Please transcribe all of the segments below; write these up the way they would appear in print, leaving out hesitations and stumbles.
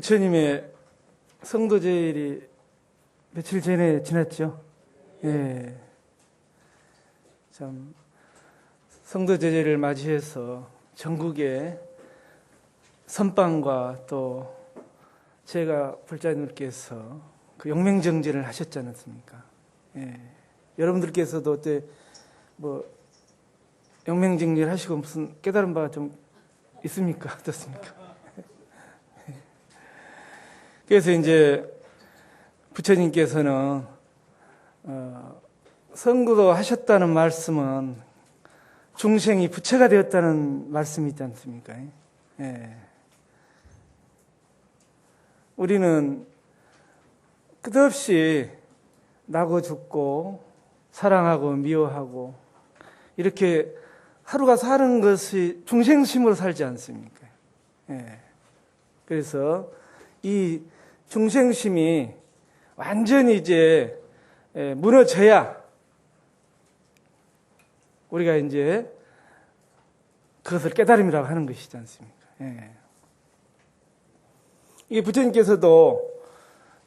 부처님의 성도제일이 며칠 전에 지났죠. 예. 참, 성도제일을 맞이해서 전국에 선방과 또 제가 불자님께서 그 용맹정진을 하셨지 않았습니까? 예. 여러분들께서도 어때 용맹정진 하시고 무슨 깨달은 바가 좀 있습니까? 어떻습니까? 그래서 이제 부처님께서는 성도도 하셨다는 말씀은 중생이 부처가 되었다는 말씀이 있지 않습니까? 예. 우리는 끝없이 나고 죽고 사랑하고 미워하고 이렇게 하루가 사는 것이 중생심으로 살지 않습니까? 예. 그래서 이 중생심이 완전히 이제 무너져야 우리가 이제 그것을 깨달음이라고 하는 것이지 않습니까? 예. 이게 부처님께서도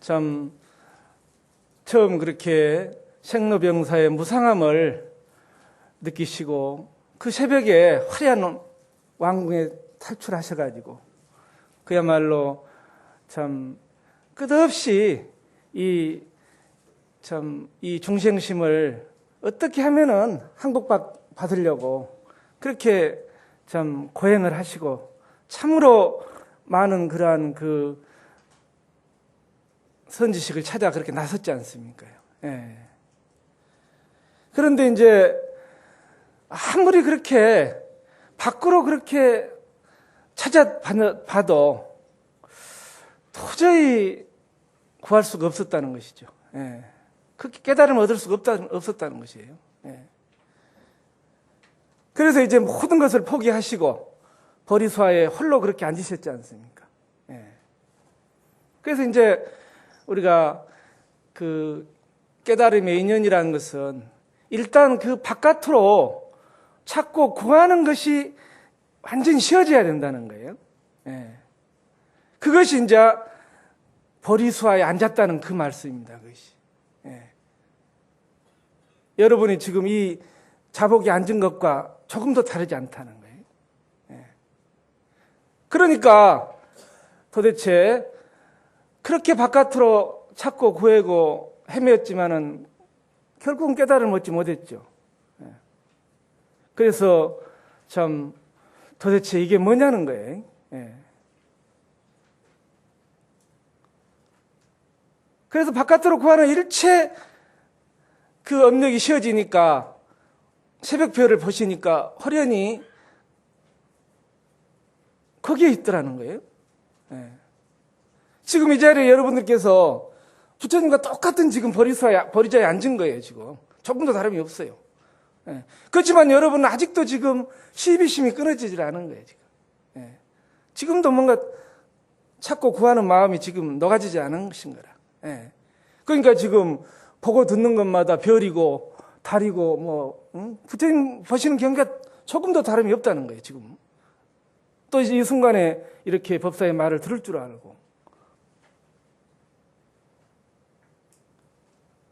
참 처음 그렇게 생로병사의 무상함을 느끼시고 그 새벽에 화려한 왕궁에 탈출하셔가지고 그야말로 참 끝없이 이 중생심을 어떻게 하면은 항복받으려고 그렇게 참 고행을 하시고 참으로 많은 그러한 그 선지식을 찾아 그렇게 나섰지 않습니까? 예. 그런데 이제 아무리 그렇게 밖으로 그렇게 찾아봐도 도저히 구할 수가 없었다는 것이죠. 예. 그렇게 깨달음을 얻을 수가 없었다는 것이에요. 예. 그래서 이제 모든 것을 포기하시고 보리수화에 홀로 그렇게 앉으셨지 않습니까? 예. 그래서 이제 우리가 그 깨달음의 인연이라는 것은 일단 그 바깥으로 찾고 구하는 것이 완전히 쉬어져야 된다는 거예요. 예. 그것이 이제 보리수화에 앉았다는 그 말씀입니다. 그것이. 예. 여러분이 지금 이 자복에 앉은 것과 조금도 다르지 않다는 거예요. 예. 그러니까 도대체 그렇게 바깥으로 찾고 구하고 헤매었지만은 결국은 깨달음을 얻지 못했죠. 예. 그래서 참 도대체 이게 뭐냐는 거예요. 예. 그래서 바깥으로 구하는 일체 그 업력이 쉬어지니까 새벽별을 보시니까 허련히 거기에 있더라는 거예요. 예. 지금 이 자리에 여러분들께서 부처님과 똑같은 지금 보리자에 앉은 거예요. 지금 조금도 다름이 없어요. 예. 그렇지만 여러분은 아직도 지금 시비심이 끊어지질 않은 거예요. 지금. 예. 지금도 뭔가 찾고 구하는 마음이 지금 녹아지지 않은 것인 거라. 예. 그러니까 지금 보고 듣는 것마다 별이고 달이고 부처님 보시는 경계가 조금도 다름이 없다는 거예요. 지금 또 이 순간에 이렇게 법사의 말을 들을 줄 알고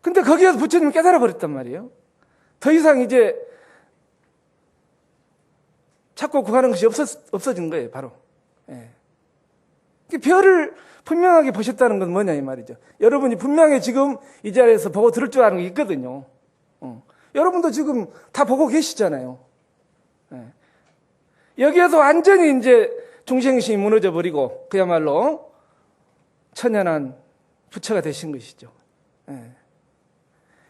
근데 거기에서 부처님이 깨달아 버렸단 말이에요. 더 이상 이제 찾고 구하는 것이 없어진 거예요. 바로. 예. 별을 분명하게 보셨다는 건 뭐냐 이 말이죠. 여러분이 분명히 지금 이 자리에서 보고 들을 줄 아는 게 있거든요. 여러분도 지금 다 보고 계시잖아요. 예. 여기에서 완전히 이제 중생심이 무너져 버리고 그야말로 천연한 부처가 되신 것이죠. 예.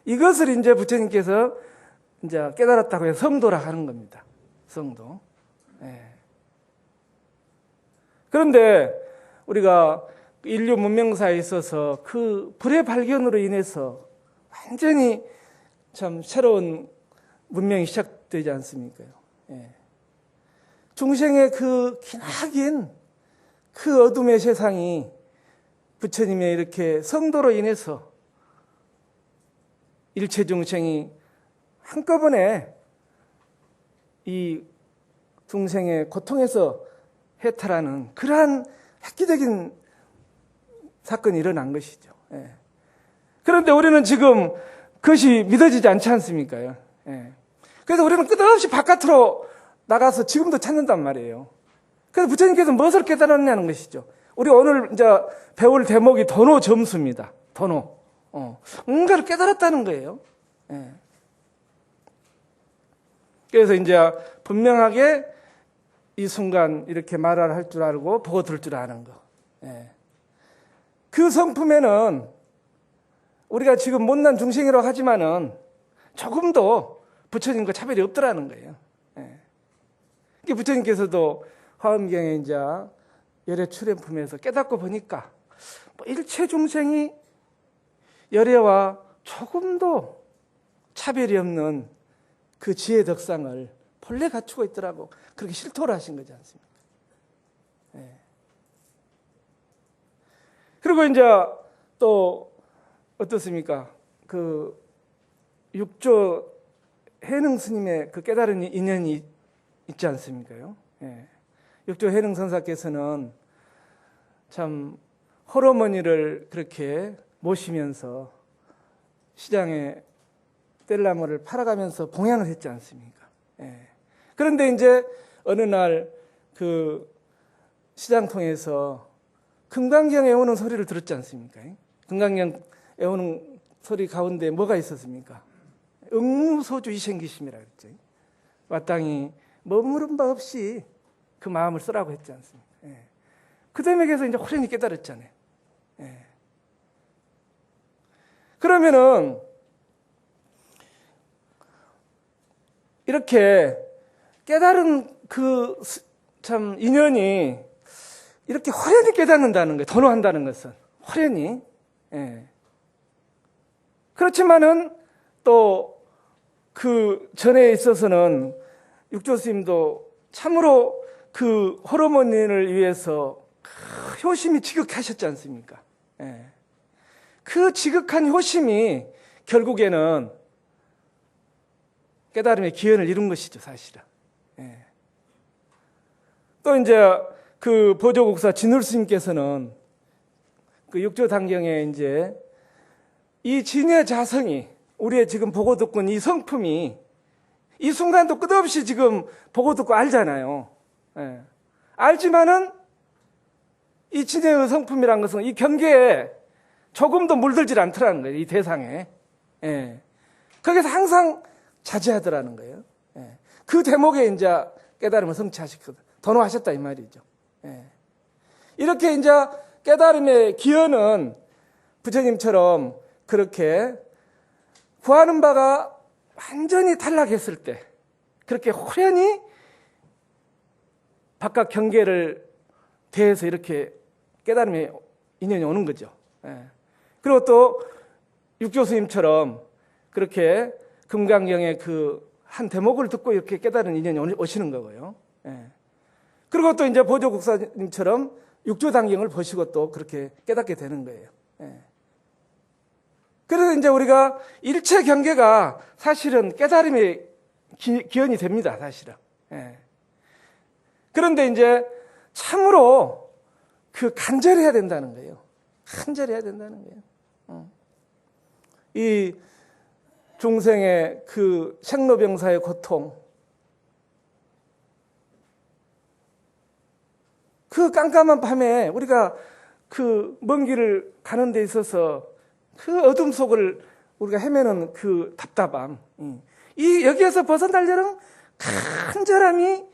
이것을 이제 부처님께서 이제 깨달았다고 해서 성도라 하는 겁니다. 성도. 예. 그런데 우리가 인류 문명사에 있어서 그 불의 발견으로 인해서 완전히 참 새로운 문명이 시작되지 않습니까? 예. 중생의 그 기나긴 그 어둠의 세상이 부처님의 이렇게 성도로 인해서 일체 중생이 한꺼번에 이 중생의 고통에서 해탈하는 그러한 획기적인 사건이 일어난 것이죠. 예. 그런데 우리는 지금 그것이 믿어지지 않지 않습니까? 예. 그래서 우리는 끝없이 바깥으로 나가서 지금도 찾는단 말이에요. 그래서 부처님께서 무엇을 깨달았냐는 것이죠. 우리 오늘 이제 배울 대목이 도노 점수입니다. 도노. 뭔가를 깨달았다는 거예요. 예. 그래서 이제 분명하게 이 순간 이렇게 말을 할 줄 알고 보고 들을 줄 아는 거. 예. 그 성품에는 우리가 지금 못난 중생이라고 하지만은 조금도 부처님과 차별이 없더라는 거예요. 예. 부처님께서도 화엄경에 이제 열애 출현품에서 깨닫고 보니까 일체 중생이 열애와 조금도 차별이 없는 그 지혜 덕상을 본래 갖추고 있더라고. 그렇게 실토를 하신 거지 않습니까? 예. 그리고 이제 또 어떻습니까? 그 육조 해능 스님의 그 깨달은 인연이 있지 않습니까요? 예. 육조 해능 선사께서는 참 홀어머니를 그렇게 모시면서 시장에 뗄나무를 팔아가면서 봉양을 했지 않습니까? 예. 그런데 이제 어느 날 그 시장통에서 금강경에 오는 소리를 들었지 않습니까? 금강경에 오는 소리 가운데 뭐가 있었습니까? 응무소주 이생기심이라 그랬죠. 마땅히 머무른 바 없이 그 마음을 쓰라고 했지 않습니까? 예. 그 대목에서 이제 호련히 깨달았잖아요. 예. 그러면은 이렇게 깨달은 그 참 인연이 이렇게 호련히 깨닫는다는 거예요. 도노한다는 것은 호련히. 예. 그렇지만은 또 그 전에 있어서는 육조 스님도 참으로 그 홀어머니를 위해서 효심이 지극하셨지 않습니까? 예. 그 지극한 효심이 결국에는 깨달음의 기원을 이룬 것이죠, 사실은. 예. 또 이제 그 보조국사 진울 스님께서는 그 육조 단경에 이제 이 진의 자성이 우리의 지금 보고 듣고 있는 이 성품이 이 순간도 끝없이 지금 보고 듣고 알잖아요. 예. 알지만은 이 진의 성품이란 것은 이 경계에 조금도 물들질 않더라는 거예요. 이 대상에. 예. 거기서 항상 자제하더라는 거예요. 예. 그 대목에 이제 깨달음을 성취하셨거든. 도노하셨다 이 말이죠. 예. 이렇게 이제 깨달음의 기원은 부처님처럼 그렇게 구하는 바가 완전히 탈락했을 때 그렇게 호련히 바깥 경계를 대해서 이렇게 깨달음의 인연이 오는 거죠. 예. 그리고 또 육조 스님처럼 그렇게 금강경의 그 한 대목을 듣고 이렇게 깨달은 인연이 오시는 거고요. 예. 그리고 또 이제 보조국사님처럼 육조 단경을 보시고 또 그렇게 깨닫게 되는 거예요. 예. 그래서 이제 우리가 일체 경계가 사실은 깨달음의 기원이 됩니다, 사실은. 예. 그런데 이제 참으로 그 간절해야 된다는 거예요. 간절해야 된다는 거예요. 이 중생의 그 생로병사의 고통, 그 깜깜한 밤에 우리가 그 먼 길을 가는 데 있어서 그 어둠 속을 우리가 헤매는 그 답답함, 이 여기에서 벗어나려는 간절함이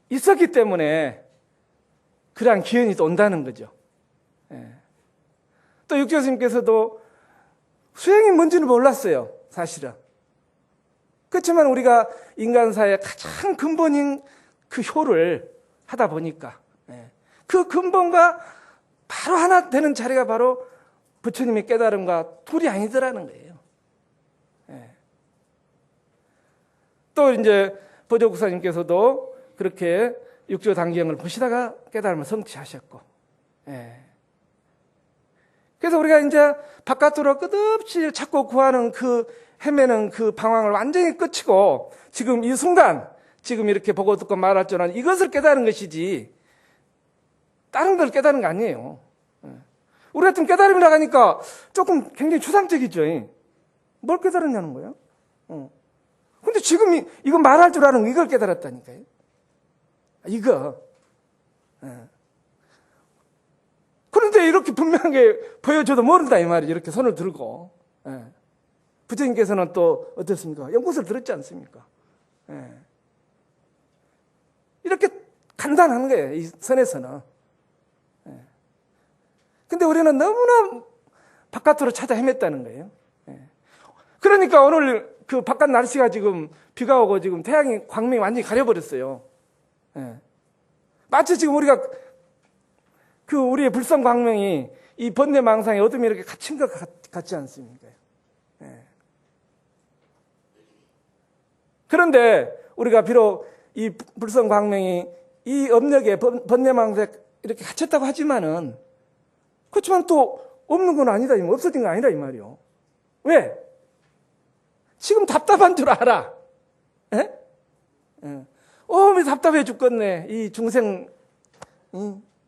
있었기 때문에 그러한 기운이 또 온다는 거죠. 예. 또 육조 스님께서도 수행이 뭔지는 몰랐어요, 사실은. 그렇지만 우리가 인간사의 가장 근본인 그 효를 하다 보니까 그 근본과 바로 하나 되는 자리가 바로 부처님의 깨달음과 둘이 아니더라는 거예요. 예. 또 이제 보조국사님께서도 그렇게 육조 단경을 보시다가 깨달음을 성취하셨고, 예. 그래서 우리가 이제 바깥으로 끝없이 찾고 구하는 그 헤매는 그 방황을 완전히 끝이고 지금 이 순간 지금 이렇게 보고 듣고 말할 줄 아는 이것을 깨달은 것이지 다른 걸 깨달은 거 아니에요. 우리 같은 깨달음이 나가니까 조금 굉장히 추상적이죠. 뭘 깨달았냐는 거야. 근데 지금 이거 말할 줄 아는 이걸 깨달았다니까요. 이거. 그런데 이렇게 분명하게 보여줘도 모른다 이 말이죠. 이렇게 손을 들고. 부처님께서는 또 어떻습니까? 연꽃을 들었지 않습니까? 이렇게 간단한 거예요. 이 선에서는. 근데 우리는 너무나 바깥으로 찾아 헤맸다는 거예요. 그러니까 오늘 그 바깥 날씨가 지금 비가 오고 지금 태양이 광명이 완전히 가려버렸어요. 마치 지금 우리가 그 우리의 불성 광명이 이 번뇌망상에 어둠이 이렇게 갇힌 것 같지 않습니까? 그런데 우리가 비록 이 불성 광명이 이 업력에 번뇌망상에 이렇게 갇혔다고 하지만은 그렇지만 또 없는 건 아니다, 없어진 건 아니다 이 말이요. 왜? 지금 답답한 줄 알아. 답답해 죽겠네. 이 중생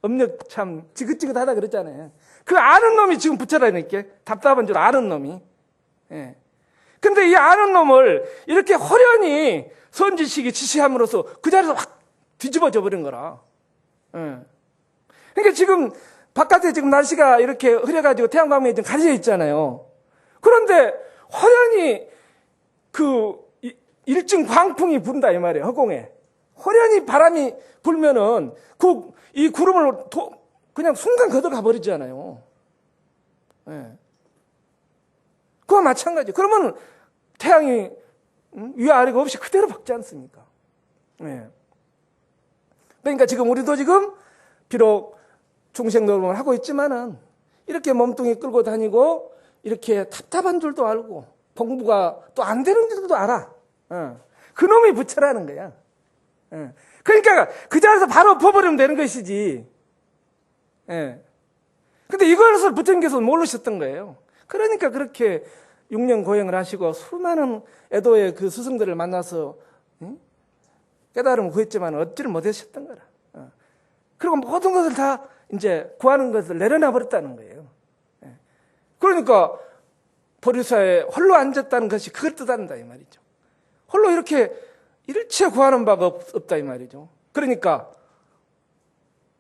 업력 참 지긋지긋하다 그랬잖아요. 그 아는 놈이 지금 붙여라니까. 답답한 줄 아는 놈이. 근데 이 아는 놈을 이렇게 호련히 선지식이 지시함으로써 그 자리에서 확 뒤집어져 버린 거라. 그러니까 지금 바깥에 지금 날씨가 이렇게 흐려가지고 태양광명이 좀 가려져 있잖아요. 그런데 호련히 그 일증 광풍이 분다 이 말이에요. 허공에. 호련히 바람이 불면은 이 구름을 그냥 순간 걷어가 버리잖아요. 그와 마찬가지. 그러면 태양이 위아래가 없이 그대로 박지 않습니까? 그러니까 지금 우리도 지금 비록 중생노릇을 하고 있지만은 이렇게 몸뚱이 끌고 다니고 이렇게 답답한 줄도 알고 공부가 또 안 되는 줄도 알아. 그놈이 부처라는 거야. 그러니까 그 자리에서 바로 엎어버리면 되는 것이지. 근데 이것을 부처님께서 모르셨던 거예요. 그러니까 그렇게 6년 고행을 하시고 수많은 애도의 그 스승들을 만나서 깨달음을 구했지만 얻지를 못하셨던 거라. 그리고 모든 것을 다 이제 구하는 것을 내려놔 버렸다는 거예요. 그러니까 보리사에 홀로 앉았다는 것이 그걸 뜻한다 이 말이죠. 홀로 이렇게 일체 구하는 바가 없다 이 말이죠. 그러니까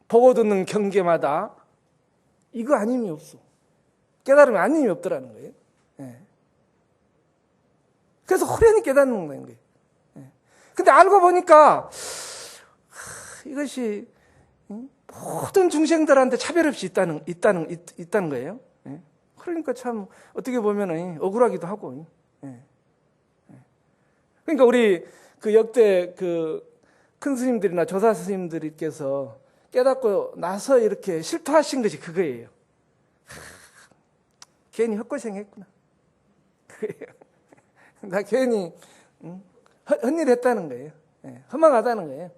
보고 듣는 경계마다 이거 아님이 없어. 깨달음이 아님이 없더라는 거예요. 그래서 호련히 깨닫는 거예요. 근데 알고 보니까 이것이 모든 중생들한테 차별 없이 있다는 거예요. 그러니까 참 어떻게 보면 억울하기도 하고. 그러니까 우리 그 역대 그 큰 스님들이나 조사 스님들께서 깨닫고 나서 이렇게 실토하신 것이 그거예요. 괜히 헛고생했구나. 그거예요. 나 괜히 헛일 했다는 거예요. 허망하다는 거예요.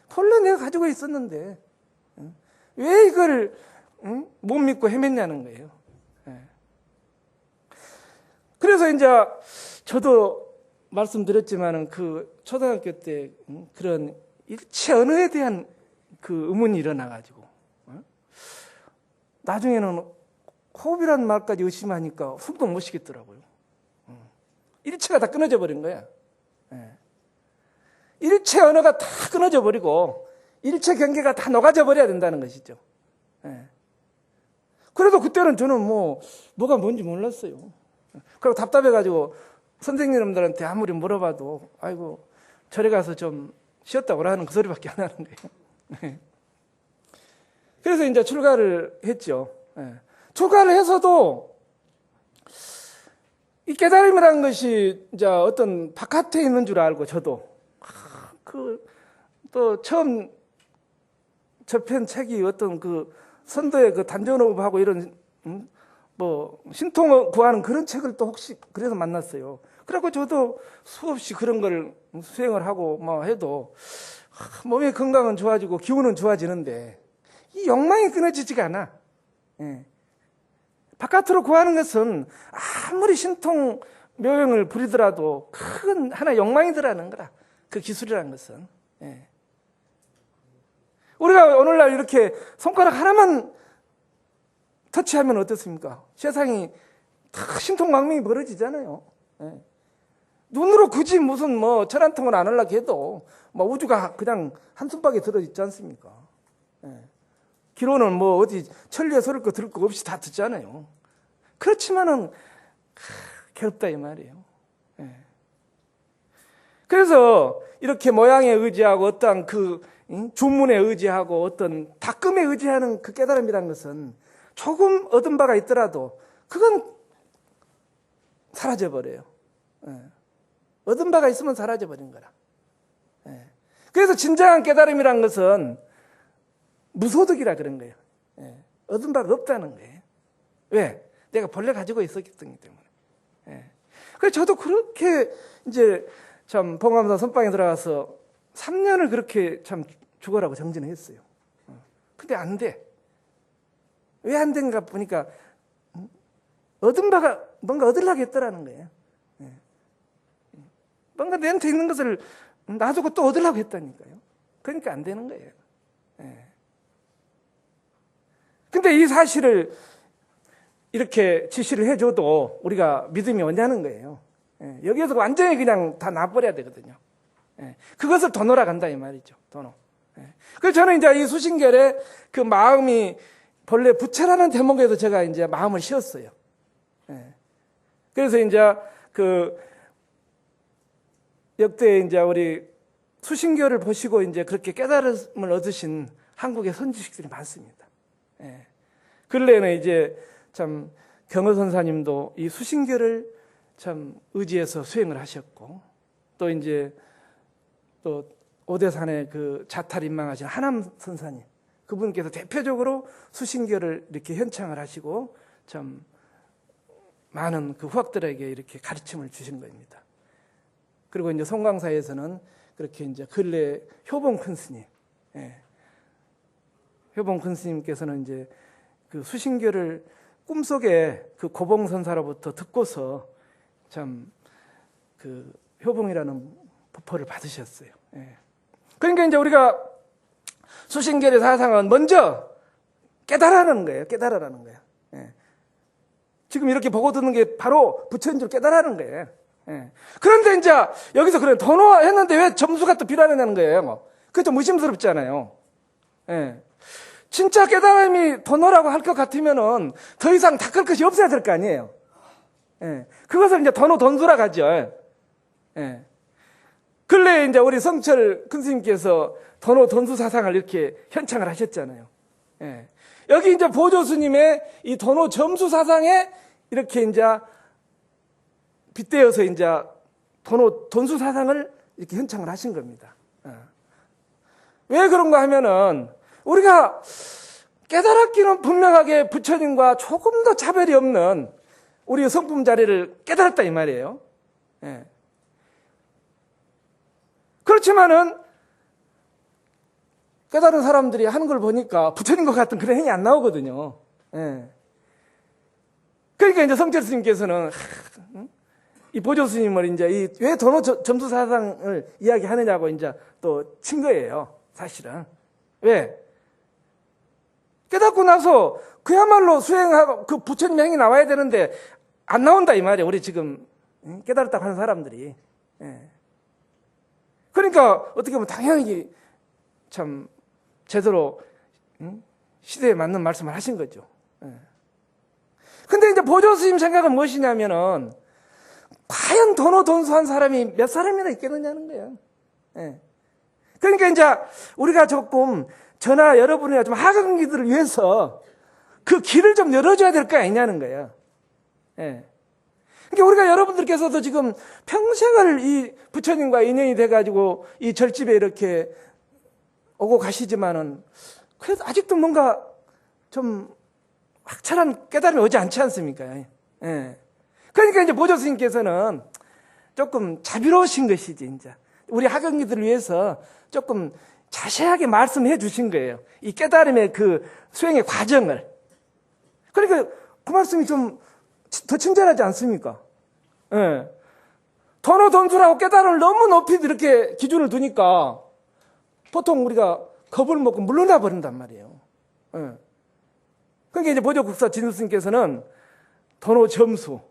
본래 내가 가지고 있었는데 왜 이걸 못 믿고 헤맸냐는 거예요. 그래서 이제 저도 말씀드렸지만은 그 초등학교 때 그런 일체 언어에 대한 그 의문이 일어나가지고 나중에는 호흡이라는 말까지 의심하니까 숨도 못 쉬겠더라고요. 일체가 다 끊어져 버린 거야. 일체 언어가 다 끊어져 버리고 일체 경계가 다 녹아져 버려야 된다는 것이죠. 그래도 그때는 저는 뭐가 뭔지 몰랐어요. 그리고 답답해가지고 선생님들한테 아무리 물어봐도 아이고 절에 가서 좀 쉬었다고 하는 그 소리밖에 안 하는 거예요. 그래서 이제 출가를 했죠. 출가를 해서도 이 깨달음이라는 것이 이제 어떤 바깥에 있는 줄 알고 저도 또 처음 접한 책이 어떤 그 선도의 그 단전호흡하고 이런 신통을 구하는 그런 책을 또 혹시 그래서 만났어요. 그래갖고 저도 수없이 그런 걸 수행을 하고 해도 몸의 건강은 좋아지고 기운은 좋아지는데 이 욕망이 끊어지지가 않아. 바깥으로 구하는 것은 아무리 신통 묘행을 부리더라도 큰 하나 욕망이 들어가는 거라. 그 기술이라는 것은. 우리가 오늘날 이렇게 손가락 하나만 터치하면 어떻습니까? 세상이 다 신통망명이 벌어지잖아요. 예. 눈으로 굳이 무슨 뭐 철한통을 안 하려고 해도 뭐 우주가 그냥 한숨밖에 들어있지 않습니까? 예. 기로는 뭐 어디 천리에 서를 거 들을 거 없이 다 듣잖아요. 그렇지만은 괴롭다 이 말이에요. 예. 그래서 이렇게 모양에 의지하고 어떤 그 주문에 의지하고 어떤 닦음에 의지하는 그 깨달음이라는 것은 조금 얻은 바가 있더라도 그건 사라져버려요. 예. 얻은 바가 있으면 사라져버린 거라. 예. 그래서 진정한 깨달음이라는 것은 무소득이라 그런 거예요. 예. 얻은 바가 없다는 거예요. 왜? 내가 본래 가지고 있었기 때문에. 예. 그래서 저도 그렇게 이제 참 봉암사 선방에 들어가서 3년을 그렇게 참 죽어라고 정진을 했어요. 근데 안 돼. 왜 안 된가 보니까 얻은 바가 뭔가 얻으려고 했더라는 거예요. 예. 뭔가 내한테 있는 것을 놔두고 또 얻으려고 했다니까요. 그러니까 안 되는 거예요. 예. 근데 이 사실을 이렇게 지시를 해줘도 우리가 믿음이 오냐는 거예요. 예. 여기에서 완전히 그냥 다 놔버려야 되거든요. 예. 그것을 도노라 간다 이 말이죠. 도노. 예. 그래서 저는 이제 이 수신결에 그 마음이 본래 부처라는 대목에서 제가 이제 마음을 씌웠어요. 예. 그래서 이제 그 역대 이제 우리 수신교를 보시고 이제 그렇게 깨달음을 얻으신 한국의 선지식들이 많습니다. 예. 근래에는 이제 참 경허 선사님도 이 수신교를 참 의지해서 수행을 하셨고, 또 이제 또 오대산에 그 자탈 임망하신 하남 선사님, 그분께서 대표적으로 수신교를 이렇게 현창을 하시고 참 많은 그 후학들에게 이렇게 가르침을 주신 겁니다. 그리고 이제 송광사에서는 그렇게 이제 근래 효봉 큰 스님, 예. 효봉 큰 스님께서는 이제 그 수신교를 꿈속에 그 고봉선사로부터 듣고서 참 그 효봉이라는 법포를 받으셨어요. 예. 그러니까 이제 우리가 수신결의 사상은 먼저 깨달으라는 거예요. 깨달으라는 거예요. 예. 지금 이렇게 보고 듣는 게 바로 부처인 줄 깨달으라는 거예요. 예. 그런데 이제 여기서 그래 도노했는데 왜 점수가 또 필요하냐는 거예요. 그게 좀 의심스럽잖아요. 예. 진짜 깨달음이 도노라고 할 것 같으면은 더 이상 닦을 것이 없어야 될 거 아니에요. 예. 그것을 이제 도노 돈수라고 하죠. 예. 근래에 이제 우리 성철 큰 스님께서 도노 돈수 사상을 이렇게 현창을 하셨잖아요. 예. 여기 이제 보조 스님의 이 도노 점수 사상에 이렇게 이제 빗대어서 이제 도노 돈수 사상을 이렇게 현창을 하신 겁니다. 예. 왜 그런가 하면은 우리가 깨달았기는 분명하게 부처님과 조금 더 차별이 없는 우리의 성품 자리를 깨달았다 이 말이에요. 예. 그렇지만은 깨달은 사람들이 하는 걸 보니까 부처님과 같은 그런 행위 안 나오거든요. 예. 그러니까 이제 성철 스님께서는 이 보조 스님을 이제 왜 도노 점수 사상을 이야기하느냐고 이제 또 친 거예요. 사실은. 왜? 깨닫고 나서 그야말로 수행하고 그 부처님의 행위 나와야 되는데 안 나온다 이 말이에요. 우리 지금 깨달았다고 하는 사람들이. 예. 그러니까 어떻게 보면 당연히 참 제대로 시대에 맞는 말씀을 하신 거죠. 예. 근데 이제 보조 스님 생각은 무엇이냐면은 과연 도노 돈수한 사람이 몇 사람이나 있겠느냐는 거예요. 예. 그러니까 이제 우리가 조금 저나 여러분이나 좀 하강기들을 위해서 그 길을 좀 열어줘야 될 거 아니냐는 거예요. 예. 그러니까 우리가 여러분들께서도 지금 평생을 이 부처님과 인연이 돼가지고 이 절집에 이렇게 오고 가시지만은 그래도 아직도 뭔가 좀 확철한 깨달음이 오지 않지 않습니까? 예. 그러니까 이제 보조 스님께서는 조금 자비로우신 것이지, 이제. 우리 하강기들을 위해서 조금 자세하게 말씀해 주신 거예요. 이 깨달음의 그 수행의 과정을. 그러니까 그 말씀이 좀 더 친절하지 않습니까? 예. 도노 돈수라고 깨달음을 너무 높이 이렇게 기준을 두니까 보통 우리가 겁을 먹고 물러나 버린단 말이에요. 예. 그러니까 이제 보조국사 진루스님께서는 도노 점수,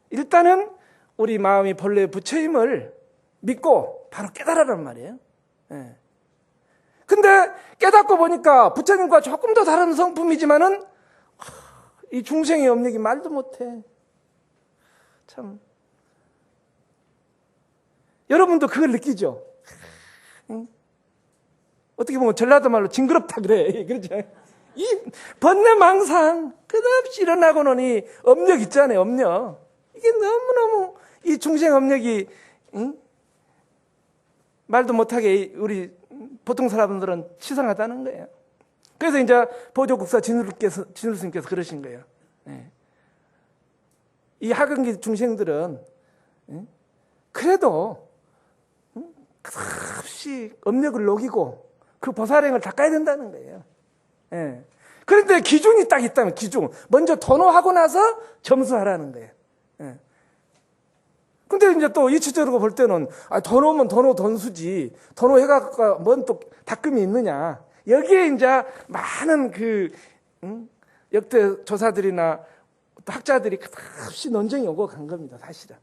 일단은 우리 마음이 본래 부처임을 믿고 바로 깨달으란 말이에요. 근데 깨닫고 보니까 부처님과 조금 더 다른 성품이지만은 이 중생의 업력이 말도 못해. 참. 여러분도 그걸 느끼죠? 어떻게 보면 전라도 말로 징그럽다 그래. 그렇죠? 이 번뇌망상 끝없이 일어나고 노니 업력 있잖아요. 업력. 이게 너무너무 이 중생 업력이 말도 못하게 우리 보통 사람들은 치상하다는 거예요. 그래서 이제 보조국사 진루스님께서 그러신 거예요. 이 하근기 중생들은 그래도 끝없이 업력을 녹이고 그 보살행을 닦아야 된다는 거예요. 그런데 기준이 딱 있다면 기준. 먼저 도노하고 나서 점수하라는 거예요. 근데 이제 또 이치적으로 볼 때는 도노면 도노 돈수지. 도노 해가 뭔 또 닦음이 있느냐. 여기에 이제 많은 역대 조사들이나 또 학자들이 끝없이 논쟁이 오고 간 겁니다, 사실은.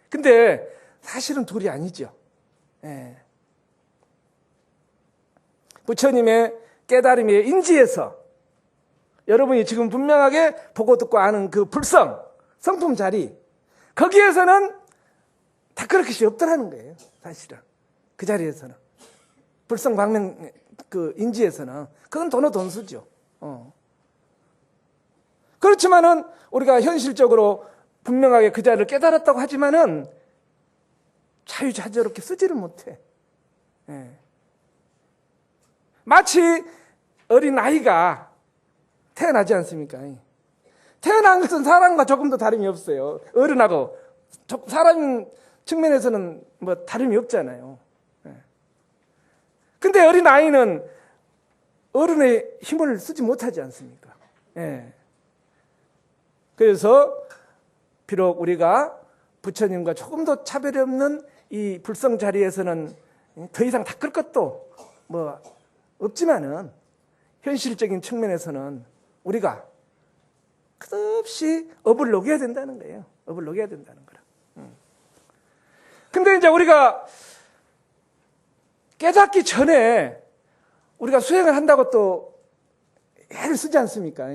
근데 사실은 둘이 아니죠. 부처님의 깨달음의 인지에서 여러분이 지금 분명하게 보고 듣고 아는 그 불성, 성품 자리, 거기에서는 다 그렇게 없더라는 거예요, 사실은. 그 자리에서는. 불성 방면 그 인지에서는. 그건 도노 돈수죠. 그렇지만은 우리가 현실적으로 분명하게 그 자리를 깨달았다고 하지만은 자유자재롭게 쓰지를 못해. 마치 어린 아이가 태어나지 않습니까? 태어난 것은 사람과 조금 더 다름이 없어요. 어른하고 사람 측면에서는 뭐 다름이 없잖아요. 근데 어린 아이는 어른의 힘을 쓰지 못하지 않습니까? 그래서 비록 우리가 부처님과 조금 더 차별이 없는 이 불성 자리에서는 더 이상 닦을 것도 뭐 없지만은 현실적인 측면에서는 우리가 끝없이 업을 녹여야 된다는 거예요. 업을 녹여야 된다는 거라. 근데 이제 우리가 깨닫기 전에 우리가 수행을 한다고 또 애를 쓰지 않습니까?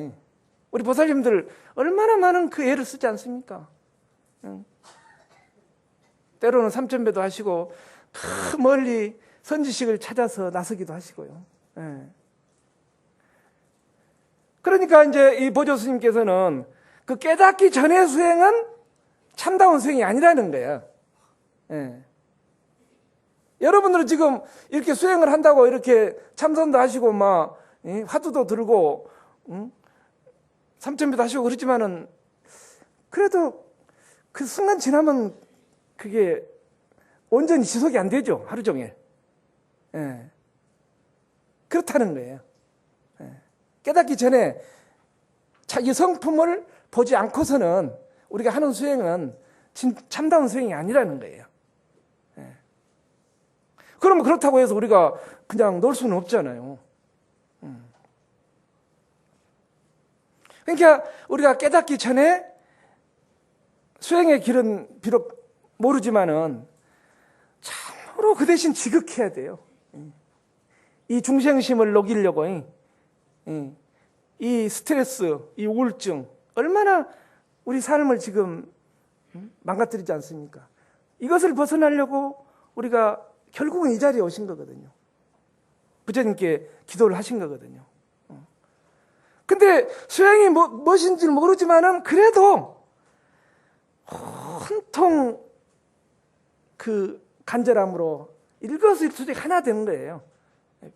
우리 보살님들 얼마나 많은 그 애를 쓰지 않습니까? 때로는 삼천배도 하시고 멀리 선지식을 찾아서 나서기도 하시고요. 그러니까 이제 이 보조스님께서는 그 깨닫기 전의 수행은 참다운 수행이 아니라는 거예요. 여러분들은 지금 이렇게 수행을 한다고 이렇게 참선도 하시고 막 화두도 들고 삼천배도 하시고 그러지만은 그래도 그 순간 지나면 그게 온전히 지속이 안 되죠. 하루 종일. 그렇다는 거예요. 깨닫기 전에 자기 성품을 보지 않고서는 우리가 하는 수행은 참다운 수행이 아니라는 거예요. 그러면 그렇다고 해서 우리가 그냥 놀 수는 없잖아요. 그러니까 우리가 깨닫기 전에 수행의 길은 비록 모르지만은 참으로 그 대신 지극해야 돼요. 이 중생심을 녹이려고 이 스트레스, 이 우울증 얼마나 우리 삶을 지금 망가뜨리지 않습니까? 이것을 벗어나려고 우리가 결국은 이 자리에 오신 거거든요. 부처님께 기도를 하신 거거든요. 근데 수행이 무엇인지는 모르지만은 그래도 온통 그 간절함으로 일거수일투족 하나 되는 거예요.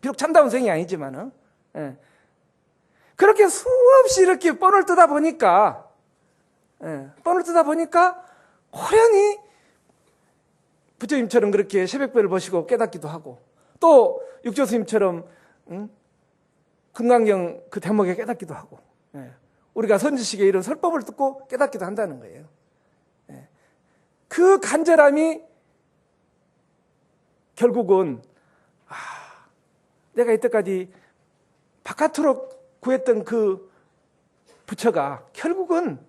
비록 참다운 수행이 아니지만은. 그렇게 수없이 이렇게 뻔을 뜨다 보니까 호련히 부처님처럼 그렇게 새벽별을 보시고 깨닫기도 하고 또 육조스님처럼 금강경 그 대목에 깨닫기도 하고 우리가 선지식의 이런 설법을 듣고 깨닫기도 한다는 거예요. 그 간절함이 결국은 내가 이때까지 바깥으로 구했던 그 부처가 결국은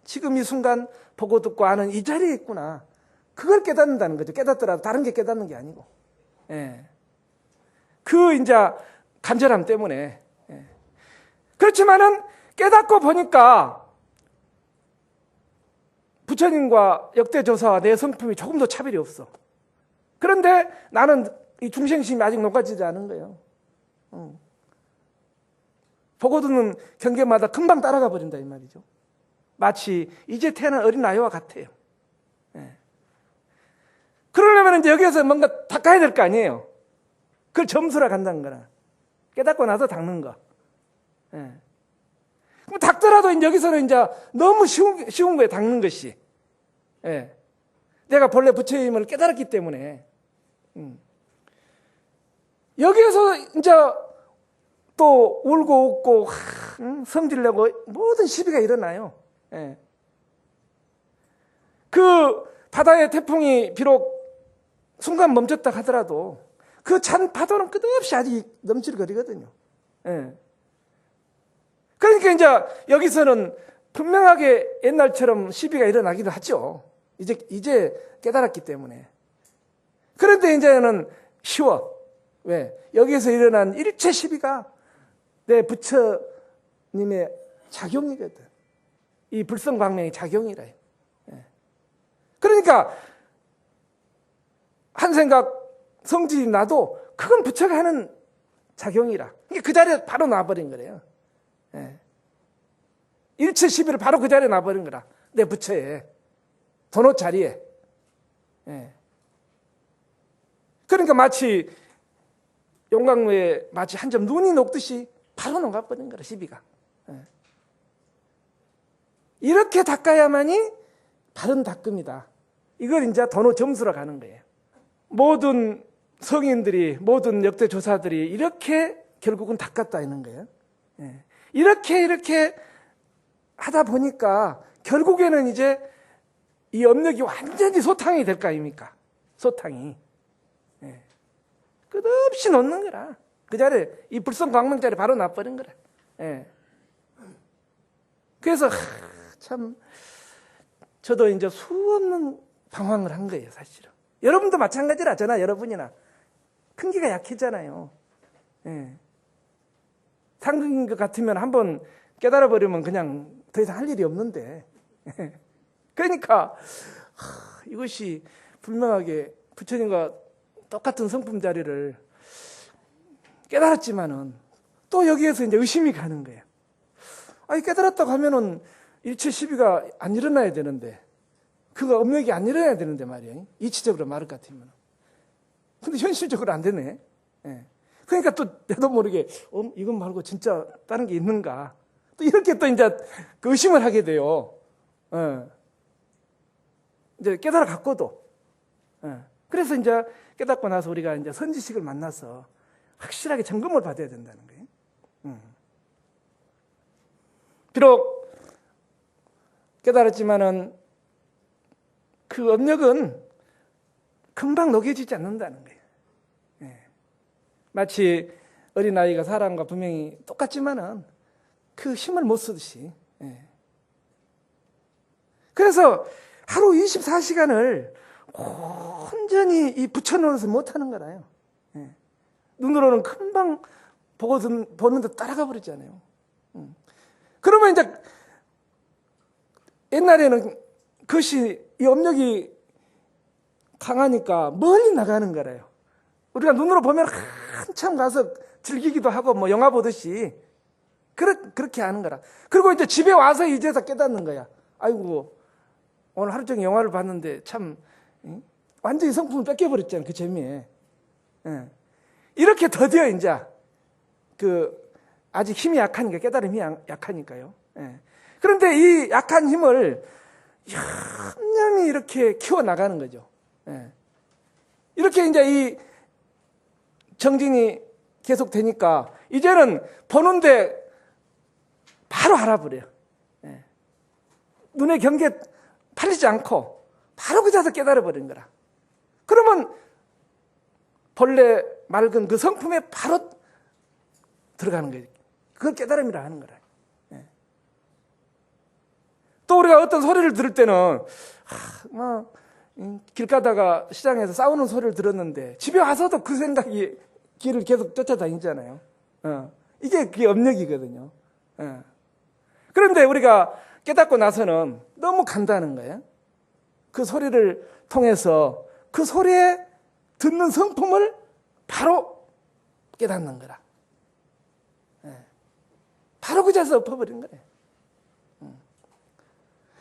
지금 이 순간 보고 듣고 아는 이 자리에 있구나. 그걸 깨닫는다는 거죠. 깨닫더라도 다른 게 깨닫는 게 아니고. 예. 그 이제 간절함 때문에. 예. 그렇지만은 깨닫고 보니까 부처님과 역대조사와 내 성품이 조금 더 차별이 없어. 그런데 나는 이 중생심이 아직 녹아지지 않은 거예요. 보고 듣는 경계마다 금방 따라가 버린다 이 말이죠. 마치 이제 태어난 어린아이와 같아요. 예. 그러려면 이제 여기에서 뭔가 닦아야 될 거 아니에요. 그걸 점수라 간다는 거라. 깨닫고 나서 닦는 거. 예. 그럼 닦더라도 이제 여기서는 이제 너무 쉬운 거에 닦는 것이. 예. 내가 본래 부처의 힘을 깨달았기 때문에. 여기에서 이제 또 울고 웃고 성질내고 모든 시비가 일어나요. 예. 그 바다의 태풍이 비록 순간 멈췄다 하더라도 그 잔 파도는 끝없이 아직 넘칠거리거든요. 예. 그러니까 이제 여기서는 분명하게 옛날처럼 시비가 일어나기도 하죠. 이제 깨달았기 때문에. 그런데 이제는 쉬워. 왜? 여기에서 일어난 일체 시비가 내 부처님의 작용이거든. 이 불성광명의 작용이라. 예. 그러니까 한 생각 성질이 나도 그건 부처가 하는 작용이라. 그 자리에 바로 놔버린 거래요. 예. 일체 시비를 바로 그 자리에 놔버린 거라. 내 부처에. 도노 자리에. 예. 그러니까 마치 용광로에 마치 한 점 눈이 녹듯이 바로 녹아버린 거라, 시비가. 예. 이렇게 닦아야만이 바른 닦음이다. 이걸 이제 도노 점수로 가는 거예요. 모든 성인들이, 모든 역대 조사들이 이렇게 결국은 닦았다 있는 거예요. 예. 이렇게 하다 보니까 결국에는 이제 이 업력이 완전히 소탕이 될 거 아닙니까? 소탕이. 예. 끝없이 놓는 거라. 그 자리에, 이 불성광명 자리에 바로 놔버린 거라. 예. 그래서, 참, 저도 이제 수없는 방황을 한 거예요, 사실은. 여러분도 마찬가지라, 저나 여러분이나. 큰 기가 약했잖아요. 예. 상승인 것 같으면 한번 깨달아버리면 그냥 더 이상 할 일이 없는데. 그러니까, 이것이 분명하게 부처님과 똑같은 성품 자리를 깨달았지만은 또 여기에서 이제 의심이 가는 거예요. 아니, 깨달았다고 하면은 일체 시비가 안 일어나야 되는데, 그거 업력이 안 일어나야 되는데 말이에요. 이치적으로 말할 것 같으면. 근데 현실적으로 안 되네. 예. 그러니까 또 나도 모르게, 이건 말고 진짜 다른 게 있는가. 또 이렇게 또 이제 그 의심을 하게 돼요. 예. 이제 깨달아 갖고도. 예. 그래서 이제 깨닫고 나서 우리가 이제 선지식을 만나서 확실하게 점검을 받아야 된다는 거예요. 비록 깨달았지만은 그 업력은 금방 녹여지지 않는다는 거예요. 예. 마치 어린아이가 사람과 분명히 똑같지만은 그 힘을 못 쓰듯이. 예. 그래서 하루 24시간을 온전히 이 부처노릇을 못하는 거라요. 예. 눈으로는 금방 보는데 따라가 버리잖아요. 그러면 이제 옛날에는 그것이 이 업력이 강하니까 멀리 나가는 거라요. 우리가 눈으로 보면 한참 가서 즐기기도 하고 뭐 영화 보듯이 그렇게 하는 거라. 그리고 이제 집에 와서 이제서 깨닫는 거야. 아이고 오늘 하루 종일 영화를 봤는데 참 완전히 성품을 뺏겨버렸잖아요. 그 재미에. 예. 이렇게 더뎌 이제 아직 힘이 약하니까, 깨달음이 약하니까요. 예. 그런데 이 약한 힘을 얌얌히 이렇게 키워나가는 거죠. 예. 이렇게 이제 이 정진이 계속 되니까 이제는 보는데 바로 알아버려요. 예. 눈의 경계 팔리지 않고 바로 그 자리에서 깨달아버린 거라. 그러면 본래 맑은 그 성품에 바로 들어가는 거예요. 그걸 깨달음이라 하는 거라. 예. 또 우리가 어떤 소리를 들을 때는 길 가다가 시장에서 싸우는 소리를 들었는데 집에 와서도 그 생각이 길을 계속 쫓아다니잖아요. 이게 그게 업력이거든요. 그런데 우리가 깨닫고 나서는 너무 간다는 거예요. 그 소리를 통해서 그 소리에 듣는 성품을 바로 깨닫는 거라. 바로 그 자리에서 엎어버린 거예요.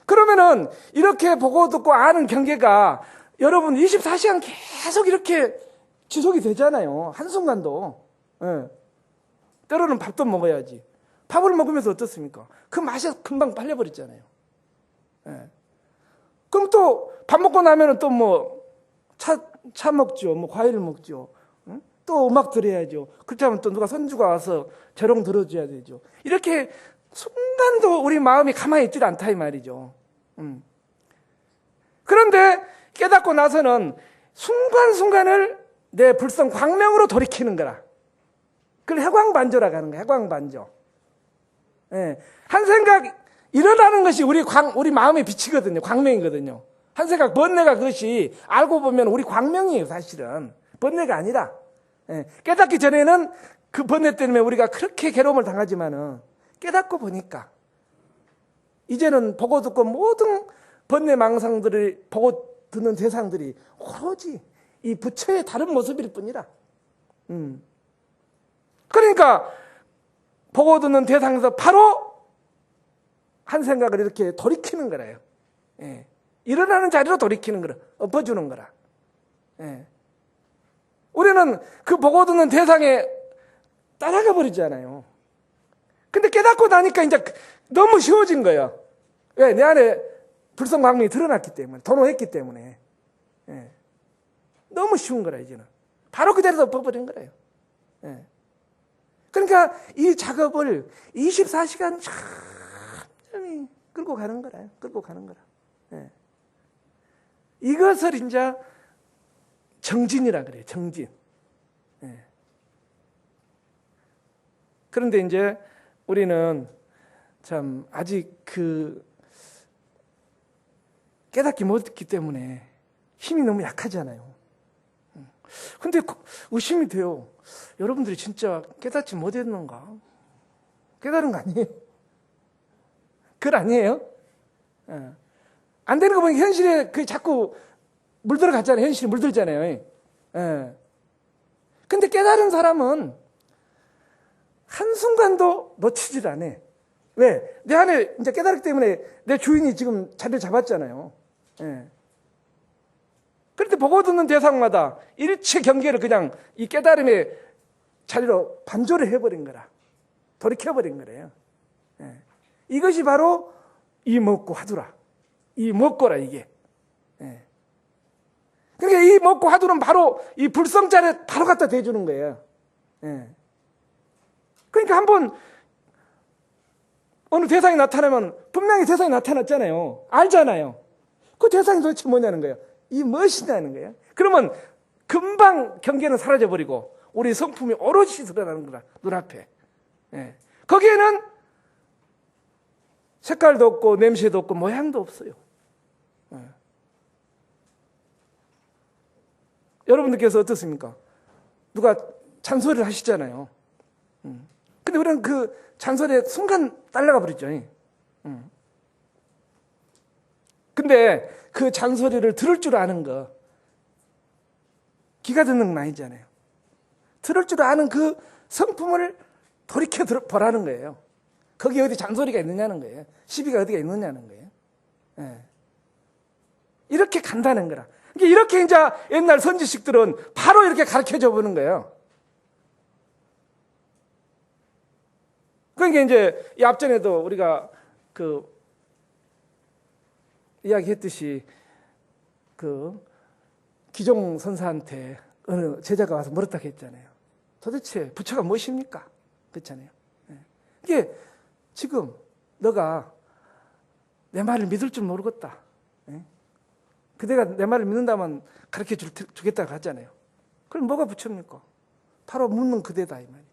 그러면은 이렇게 보고 듣고 아는 경계가 여러분 24시간 계속 이렇게 지속이 되잖아요. 한순간도. 때로는 밥도 먹어야지. 밥을 먹으면서 어떻습니까? 그 맛이 금방 빨려버렸잖아요. 그럼 또 밥 먹고 나면은 또 뭐 차 먹죠. 뭐 과일을 먹죠. 또 음악 들어야죠. 그렇다면 또 누가 손주가 와서 재롱 들어줘야 되죠. 이렇게 순간도 우리 마음이 가만히 있질 않다 이 말이죠. 그런데 깨닫고 나서는 순간순간을 내 불성 광명으로 돌이키는 거라. 그걸 해광반조라고 하는 거야. 해광반조. 한 생각 일어나는 것이 우리 마음의 빛이거든요. 광명이거든요. 한 생각 번뇌가 그것이 알고 보면 우리 광명이에요. 사실은 번뇌가 아니라. 깨닫기 전에는 그 번뇌 때문에 우리가 그렇게 괴로움을 당하지만은 깨닫고 보니까 이제는 보고 듣고 모든 번뇌 망상들을 보고 듣는 대상들이 오로지 이 부처의 다른 모습일 뿐이라. 그러니까 보고 듣는 대상에서 바로 한 생각을 이렇게 돌이키는 거래요. 일어나는 자리로 돌이키는 거라. 엎어주는 거라. 우리는 그 보고 듣는 대상에 따라가 버리잖아요. 근데 깨닫고 나니까 이제 너무 쉬워진 거예요. 왜? 내 안에 불성광명이 드러났기 때문에, 도노했기 때문에. 너무 쉬운 거라, 이제는. 바로 그 자리에서 엎어버린 거예요. 그러니까 이 작업을 24시간 천천히 끌고 가는 거라요. 끌고 가는 거라. 이것을 이제 정진이라 그래요. 정진. 그런데 이제 우리는 참 아직 그 깨닫기 못했기 때문에 힘이 너무 약하잖아요. 근데 의심이 돼요. 여러분들이 진짜 깨닫지 못했는가? 깨달은 거 아니에요? 그건 아니에요? 안 되는 거 보니까 현실에 그 자꾸 물들어갔잖아요. 현실에 물들잖아요. 근데 깨달은 사람은 한순간도 놓치질 않아. 왜? 내 안에 이제 깨달았기 때문에 내 주인이 지금 자리를 잡았잖아요. 그런데 보고 듣는 대상마다 일체 경계를 그냥 이 깨달음의 자리로 반조를 해버린 거라. 돌이켜버린 거래요. 이것이 바로 이 먹고 화두라. 이 먹고라, 이게. 그러니까 이 먹고 화두는 바로 이 불성자리에 바로 갖다 대주는 거예요. 그러니까 한번 어느 대상이 나타나면 분명히 대상이 나타났잖아요. 알잖아요. 그 대상이 도대체 뭐냐는 거예요. 이 무엇이냐는 거예요. 그러면 금방 경계는 사라져버리고 우리 성품이 오롯이 드러나는 거라. 눈앞에. 거기에는 색깔도 없고 냄새도 없고 모양도 없어요. 여러분들께서 어떻습니까? 누가 잔소리를 하시잖아요. 근데 우리는 그 잔소리에 순간 딸려가 버리죠. 근데 그 잔소리를 들을 줄 아는 거, 귀가 듣는 건 아니잖아요. 들을 줄 아는 그 성품을 돌이켜 보라는 거예요. 거기 어디 잔소리가 있느냐는 거예요. 시비가 어디가 있느냐는 거예요. 이렇게 간다는 거라. 이렇게 이제 옛날 선지식들은 바로 이렇게 가르쳐줘 보는 거예요. 그러니까 이제 이 앞전에도 우리가 그 이야기했듯이 그 기종 선사한테 어느 제자가 와서 물었다고 했잖아요. 도대체 부처가 무엇입니까? 그렇잖아요. 이게 지금 너가 내 말을 믿을 줄 모르겠다. 그대가 내 말을 믿는다면 가르쳐 주겠다고 하잖아요. 그럼 뭐가 부처입니까? 바로 묻는 그대다 이 말이죠.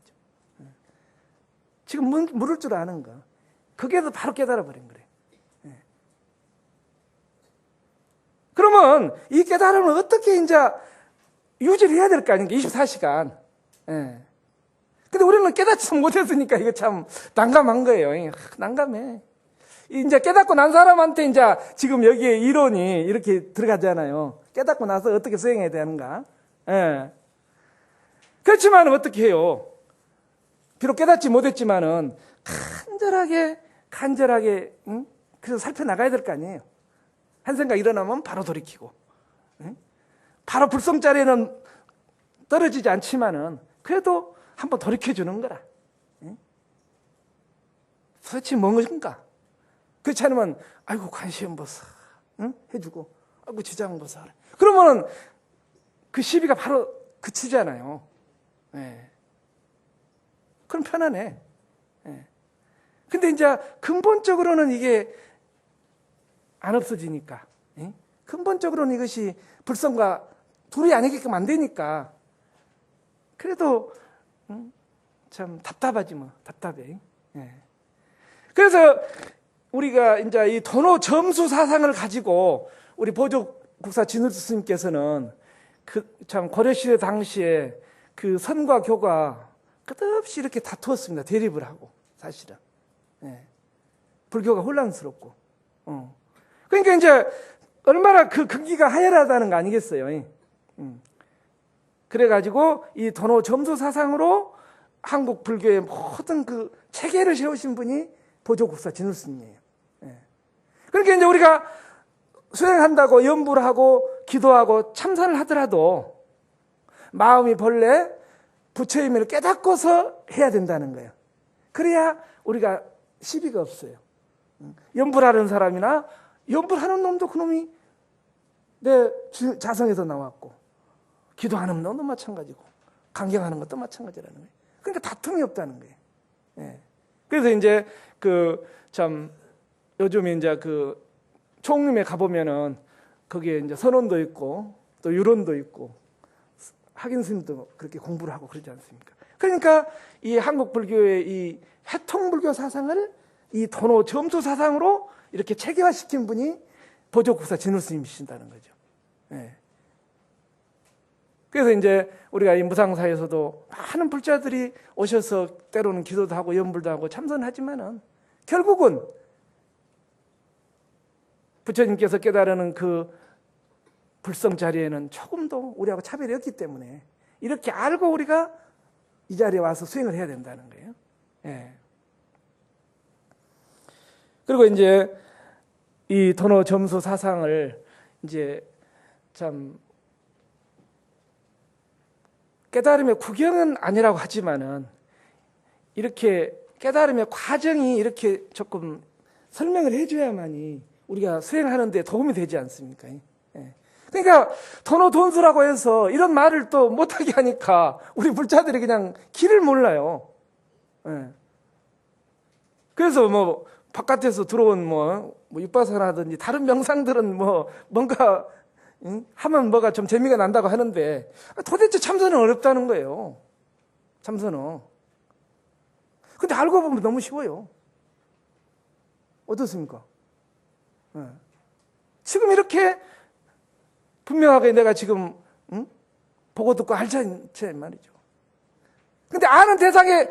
지금 물을 줄 아는 거. 거기에서 바로 깨달아 버린 거래. 예. 그러면 이 깨달음을 어떻게 이제 유지를 해야 될 거 아닙니까? 24시간. 예. 근데 우리는 깨닫지 못했으니까 이거 참 난감한 거예요. 난감해. 이제 깨닫고 난 사람한테 이제 지금 여기에 이론이 이렇게 들어가잖아요. 깨닫고 나서 어떻게 수행해야 되는가. 예. 그렇지만 어떻게 해요? 비록 깨닫지 못했지만은 간절하게, 응? 그래서 살펴나가야 될 거 아니에요. 한 생각 일어나면 바로 돌이키고, 응? 바로 불성자리에는 떨어지지 않지만은 그래도 한번 돌이켜주는 거라. 응? 도대체 뭔가? 그렇지 않으면, 아이고, 관시음보살, 응? 해주고, 아이고, 지장보살. 그러면은 그 시비가 바로 그치잖아요. 예. 그럼 편하네. 예. 근데 이제 근본적으로는 이게 안 없어지니까. 예? 근본적으로는 이것이 불성과 둘이 아니게끔 안 되니까. 그래도, 참 답답하지 뭐. 답답해. 예. 그래서 우리가 이제 이 도노 점수 사상을 가지고 우리 보조국사 진울수 스님께서는 참 고려시대 당시에 그 선과 교가 끝없이 이렇게 다투었습니다. 대립을 하고, 사실은. 예. 불교가 혼란스럽고. 그러니까 이제 얼마나 그 근기가 하열하다는 거 아니겠어요. 그래가지고 이 도노 점수 사상으로 한국 불교의 모든 그 체계를 세우신 분이 보조국사 진울스님이에요. 예. 그러니까 이제 우리가 수행한다고 염불을 하고 기도하고 참선을 하더라도 마음이 본래 부처의 의미를 깨닫고서 해야 된다는 거예요. 그래야 우리가 시비가 없어요. 염불하는 사람이나 염불하는 놈도 그놈이 내 자성에서 나왔고, 기도하는 놈도 마찬가지고, 강경하는 것도 마찬가지라는 거예요. 그러니까 다툼이 없다는 거예요. 예. 그래서 이제 참 요즘에 이제 총림에 가보면은 거기에 이제 선원도 있고 또 유론도 있고 학인 스님도 그렇게 공부를 하고 그러지 않습니까? 그러니까 이 한국 불교의 이 해통불교 사상을 이 도노 점수 사상으로 이렇게 체계화시킨 분이 보조국사 진울스님이신다는 거죠. 예. 그래서 이제 우리가 이 무상사에서도 많은 불자들이 오셔서 때로는 기도도 하고 염불도 하고 참선하지만은 결국은 부처님께서 깨달으는 그 불성 자리에는 조금도 우리하고 차별이 없기 때문에 이렇게 알고 우리가 이 자리에 와서 수행을 해야 된다는 거예요. 예. 그리고 이제 이 도노 점수 사상을 이제 참 깨달음의 구경은 아니라고 하지만은 이렇게 깨달음의 과정이 이렇게 조금 설명을 해줘야만이 우리가 수행하는 데 도움이 되지 않습니까? 예. 그러니까 도노 돈수라고 해서 이런 말을 또 못하게 하니까 우리 불자들이 그냥 길을 몰라요. 예. 그래서 뭐 바깥에서 들어온 뭐 육바사라든지 다른 명상들은 뭔가 하면 뭐가 좀 재미가 난다고 하는데 도대체 참선은 어렵다는 거예요. 참선은. 근데 알고 보면 너무 쉬워요. 어떻습니까? 네. 지금 이렇게 분명하게 내가 지금 보고 듣고 알지 말이죠. 근데 아는 대상에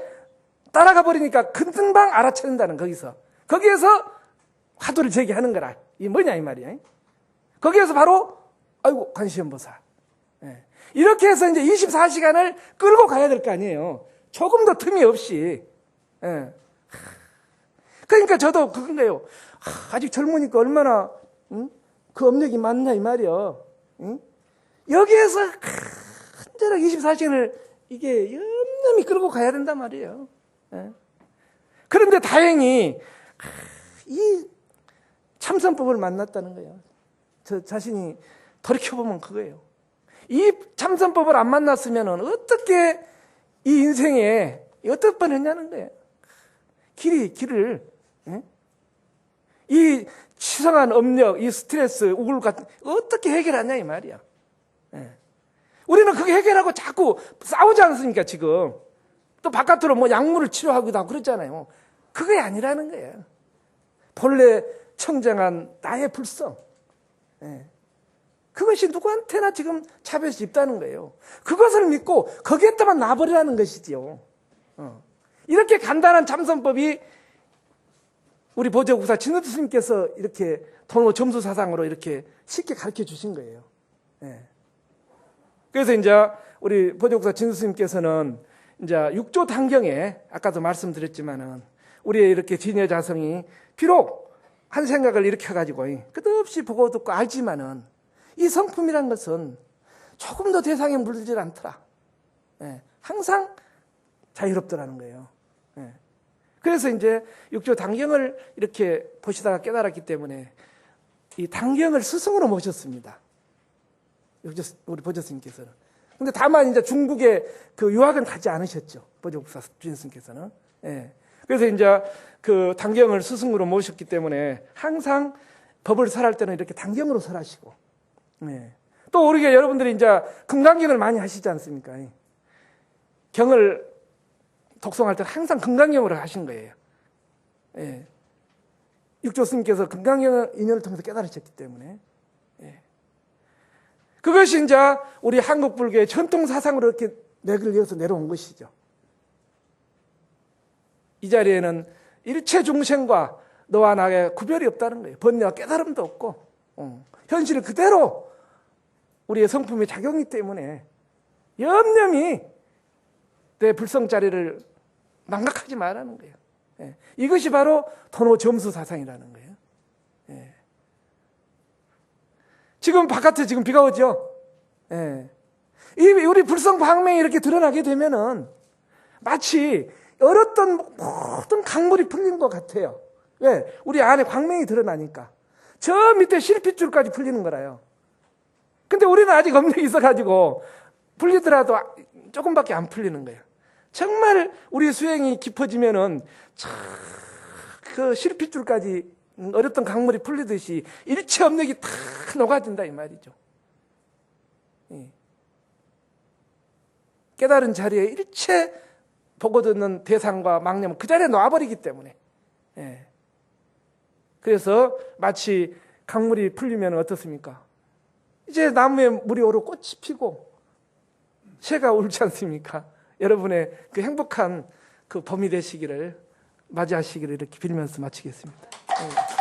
따라가 버리니까 금방 알아채는다는 거기에서 화두를 제기하는 거라. 이게 뭐냐 이 말이야. 거기에서 바로 아이고 관시음보살. 예. 이렇게 해서 이제 24시간을 끌고 가야 될 거 아니에요. 조금 더 틈이 없이. 예. 그러니까 저도 그건데요. 아직 젊으니까 얼마나 그 업력이 많냐 이 말이야. 여기에서 간절하게 24시간을 이게 염염이 끌고 가야 된단 말이에요. 예. 그런데 다행히 이 참선법을 만났다는 거예요. 저 자신이 돌이켜보면 그거예요. 이 참선법을 안 만났으면 어떻게 이 인생에 어떨 뻔했냐는 거예요. 길을 예? 이 치성한 업력, 이 스트레스, 우울감 어떻게 해결하냐 이 말이야. 예. 우리는 그게 해결하고 자꾸 싸우지 않습니까 지금. 또 바깥으로 뭐 약물을 치료하기도 하고 그러잖아요. 그게 아니라는 거예요. 본래 청정한 나의 불성. 예. 그것이 누구한테나 지금 차별이 있다는 거예요. 그것을 믿고 거기에다만 놔버리라는 것이지요. 이렇게 간단한 참선법이 우리 보조국사 진우도 스님께서 이렇게 돈호 점수 사상으로 이렇게 쉽게 가르쳐 주신 거예요. 예. 그래서 이제 우리 보조국사 진우도 스님께서는 이제 6조 단경에 아까도 말씀드렸지만은 우리의 이렇게 진여 자성이 비록 한 생각을 일으켜가지고 끝없이 보고 듣고 알지만은 이 성품이란 것은 조금 더 대상에 물들질 않더라. 예. 항상 자유롭더라는 거예요. 예. 그래서 이제 6조 단경을 이렇게 보시다가 깨달았기 때문에 이 단경을 스승으로 모셨습니다. 우리 보조스님께서는. 근데 다만 이제 중국에 그 유학은 가지 않으셨죠. 보조국사 주인스님께서는. 예. 그래서 이제 그 단경을 스승으로 모셨기 때문에 항상 법을 설할 때는 이렇게 단경으로 설하시고. 예. 또 우리가 여러분들이 이제 금강경을 많이 하시지 않습니까? 경을 독송할 때는 항상 금강경으로 하신 거예요. 예. 육조 스님께서 금강경 인연을 통해서 깨달으셨기 때문에. 예. 그것이 이제 우리 한국 불교의 전통 사상으로 이렇게 맥을 이어서 내려온 것이죠. 이 자리에는 일체 중생과 너와 나의 구별이 없다는 거예요. 번뇌와 깨달음도 없고, 현실을 그대로 우리의 성품이 작용이기 때문에 염려히 내 불성 자리를 망각하지 말라는 거예요. 예. 이것이 바로 돈호 점수 사상이라는 거예요. 예. 지금 바깥에 지금 비가 오죠. 예. 우리 불성 방맹이 이렇게 드러나게 되면은 마치 얼었던 모든 강물이 풀리는 것 같아요. 왜? 우리 안에 광명이 드러나니까. 저 밑에 실핏줄까지 풀리는 거라요. 근데 우리는 아직 업력이 있어가지고 풀리더라도 조금밖에 안 풀리는 거예요. 정말 우리 수행이 깊어지면은 그 실핏줄까지 어렸던 강물이 풀리듯이 일체 업력이 다 녹아진다 이 말이죠. 깨달은 자리에 일체 보고 듣는 대상과 망념은 그 자리에 놓아버리기 때문에. 예. 그래서 마치 강물이 풀리면 어떻습니까? 이제 나무에 물이 오르고 꽃이 피고 새가 울지 않습니까? 여러분의 그 행복한 그 봄이 되시기를 맞이하시기를 이렇게 빌면서 마치겠습니다. 예.